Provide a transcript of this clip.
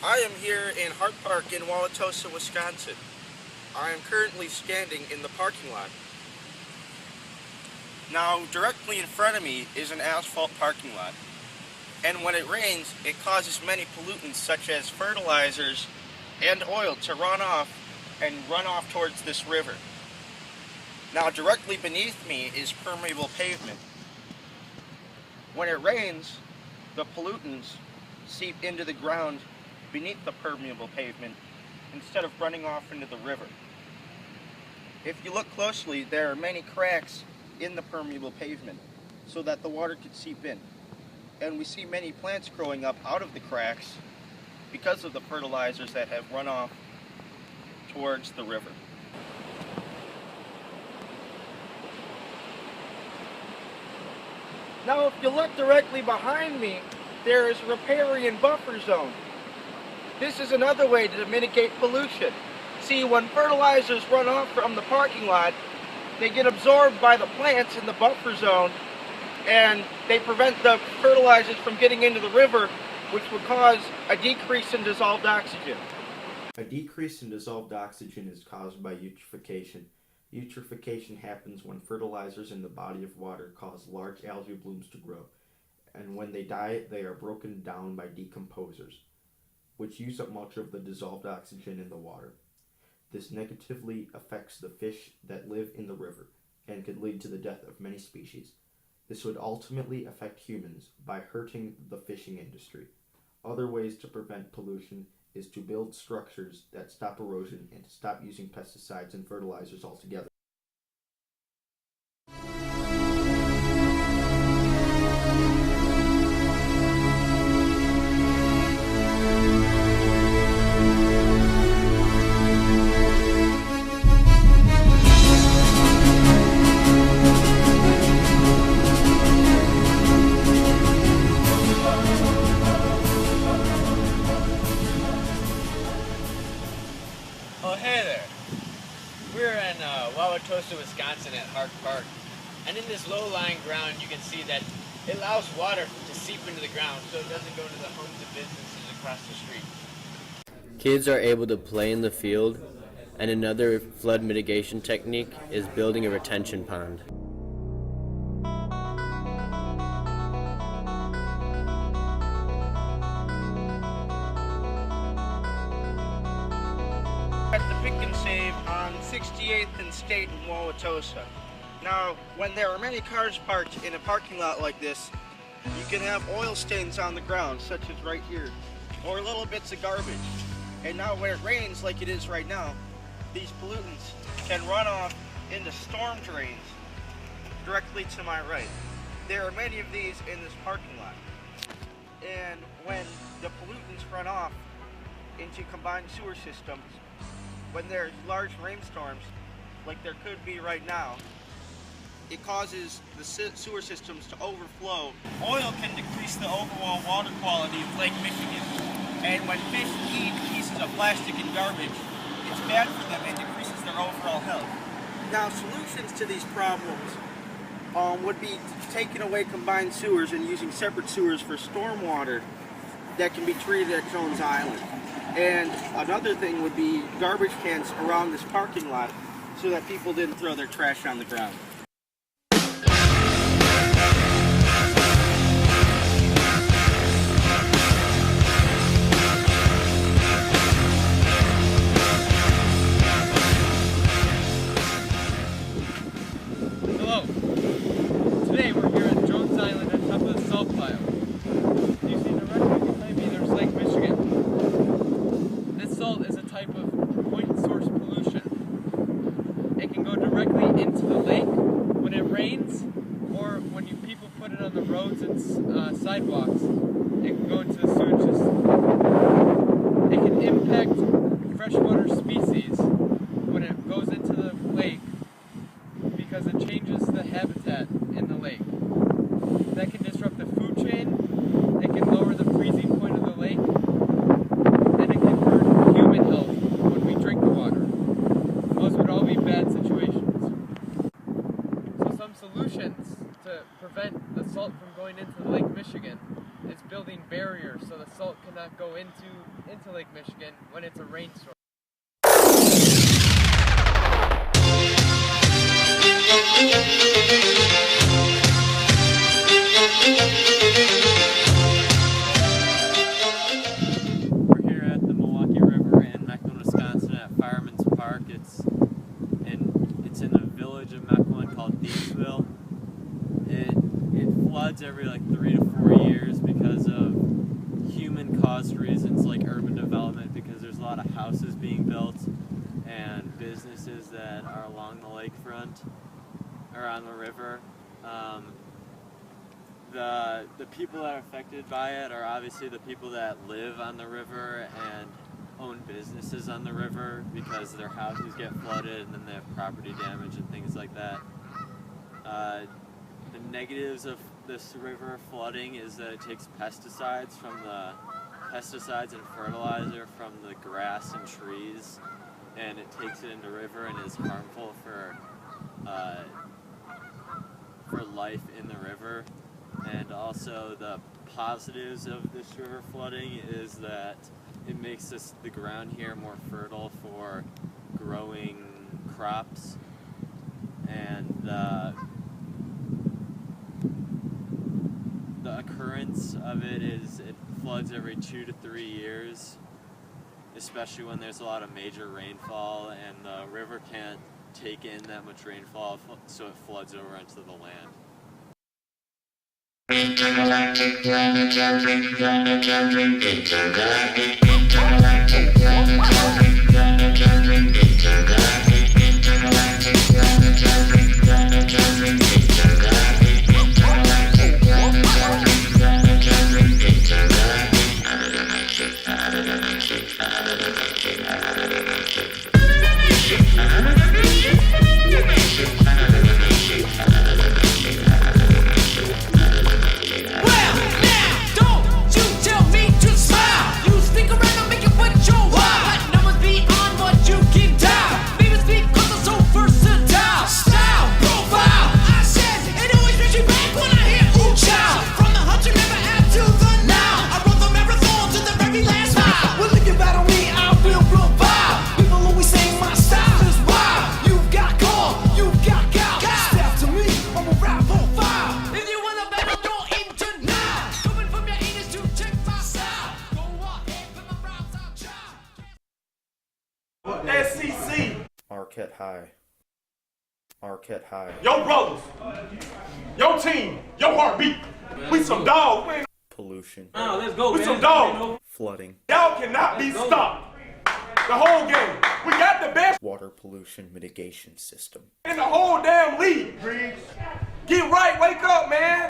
I am here in Hart Park in Wauwatosa, Wisconsin. I am currently standing in the parking lot. Now, directly in front of me is an asphalt parking lot. And when it rains, it causes many pollutants such as fertilizers and oil to run off towards this river. Now, directly beneath me is permeable pavement. When it rains, the pollutants seep into the ground beneath the permeable pavement instead of running off into the river. If you look closely, there are many cracks in the permeable pavement so that the water could seep in. And we see many plants growing up out of the cracks because of the fertilizers that have run off towards the river. Now, if you look directly behind me, there is riparian buffer zone. This is another way to mitigate pollution. See, when fertilizers run off from the parking lot, they get absorbed by the plants in the buffer zone, and they prevent the fertilizers from getting into the river, which would cause a decrease in dissolved oxygen. A decrease in dissolved oxygen is caused by eutrophication. Eutrophication happens when fertilizers in the body of water cause large algae blooms to grow, and when they die, they are broken down by decomposers, which use up much of the dissolved oxygen in the water. This negatively affects the fish that live in the river and could lead to the death of many species. This would ultimately affect humans by hurting the fishing industry. Other ways to prevent pollution is to build structures that stop erosion and to stop using pesticides and fertilizers altogether. Oh, hey there. We're in Wauwatosa, Wisconsin at Hart Park. And in this low-lying ground, you can see that it allows water to seep into the ground so it doesn't go to the homes and businesses across the street. Kids are able to play in the field, and another flood mitigation technique is building a retention pond. At the Pick and Save on 68th and State in Wauwatosa. Now, when there are many cars parked in a parking lot like this, you can have oil stains on the ground, such as right here, or little bits of garbage. And now when it rains like it is right now, these pollutants can run off into storm drains directly to my right. There are many of these in this parking lot. And when the pollutants run off into combined sewer systems, when there's large rainstorms, like there could be right now, it causes the sewer systems to overflow. Oil can decrease the overall water quality of Lake Michigan. And when fish eat pieces of plastic and garbage, it's bad for them and decreases their overall health. Now, solutions to these problems would be taking away combined sewers and using separate sewers for stormwater that can be treated at Jones Island. And another thing would be garbage cans around this parking lot so that people didn't throw their trash on the ground. Hello. Today we're here at Jones Island on top of the salt pile. You see directly behind me there's Lake Michigan. This salt is a type of point source pollution. It can go directly into the lake when it rains, or when people put it on the roads and sidewalks. It can go into the sewage system. It can impact freshwater species when it goes into the lake because it changes the habitat in the lake. That can disrupt the food chain, it can lower the freezing point of the lake, and it can hurt human health when we drink the water. Those would all be bad situations. So some solutions to prevent the salt from going into Lake Michigan is building barriers so the salt can cannot go into Lake Michigan when it's a rainstorm. We're here at the Milwaukee River in Mecklen, Wisconsin at Fireman's Park. It's in the village of Mecklen called Deansville. It floods every like 3 to 4 years because of human-caused reasons like urban development, because there's a lot of houses being built and businesses that are along the lakefront or on the river. The people that are affected by it are obviously the people that live on the river and own businesses on the river, because their houses get flooded and then they have property damage and things like that. The negatives of this river flooding is that it takes pesticides and fertilizer from the grass and trees, and it takes it into the river and is harmful for life in the river. And also the positives of this river flooding is that it makes the ground here more fertile for growing crops, and the occurrence of it is it floods every 2 to 3 years, especially when there's a lot of major rainfall and the river can't take in that much rainfall, so it floods over into the land. SEC. Marquette High. Marquette High. Yo brothers, your team, your heartbeat. We some dogs, man. Pollution. Let's go. We some dogs. Flooding. Y'all cannot be stopped. The whole game. We got the best Water pollution mitigation system. in the whole damn league. Get right, wake up, man.